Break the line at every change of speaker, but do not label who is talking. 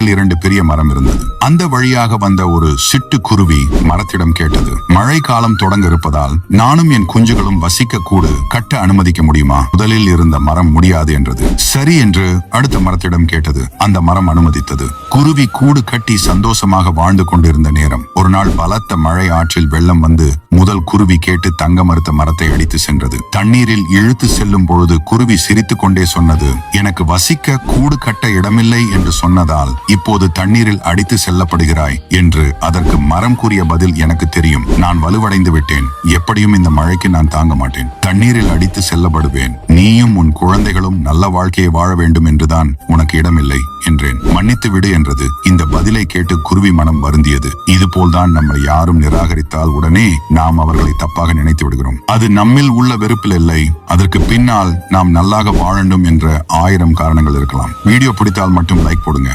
அருகில் 2 பெரிய மரம் இருந்தது. அந்த வழியாக வந்த ஒரு சிட்டுக்குருவி மரத்திடம் கேட்டது, மழை காலம் தொடங்க இருப்பதால் நானும் என் குஞ்சுகளும் வசிக்க கூடு கட்ட அனுமதிக்க முடியுமா? முதலில் இருந்த மரம் முடியாது என்றது. சரி என்று அடுத்த மரத்திடம் கேட்டது. அந்த மரம் அனுமதித்தது. குருவி கூடு கட்டி சந்தோஷமாக வாழ்ந்து கொண்டிருந்த நேரம் ஒரு நாள் பலத்த மழை ஆற்றில் வெள்ளம் வந்து முதல் குருவி கேட்டு தங்க மறுத்த மரத்தை அடித்து சென்றது. தண்ணீரில் இழுத்து செல்லும் பொழுது குருவி சிரித்துக் கொண்டே சொன்னது, எனக்கு வசிக்க கூடு கட்ட இடமில்லை என்று சொன்னதால் இப்போது தண்ணீரில் அடித்து செல்லப்படுகிறாய் என்று. அதற்கு மரம் கூறிய பதில், எனக்கு தெரியும், நான் வலுவடைந்து விட்டேன். எப்படியும் இந்த மழைக்கு நான் தாங்க மாட்டேன். தண்ணீரில் அடித்து செல்லப்படுவேன். நீயும் உன் குழந்தைகளும் நல்ல வாழ்க்கையை வாழ வேண்டும் என்றுதான் உனக்கு இடமில்லை என்றேன். மன்னித்து விடு என்றது. இந்த பதிலை கேட்டு குருவி மனம் வருந்தியது. இதுபோல்தான் நம்மை யாரும் நிராகரித்தால் உடனே நாம் அவர்களை தப்பாக நினைத்து விடுகிறோம். அது நம்மில் உள்ள வெறுப்பில் இல்லை, அதற்கு பின்னால் நாம் நல்லாக வாழண்டும் என்ற 1000 காரணங்கள் இருக்கலாம். வீடியோ பிடித்தால் மட்டும் லைக் போடுங்க.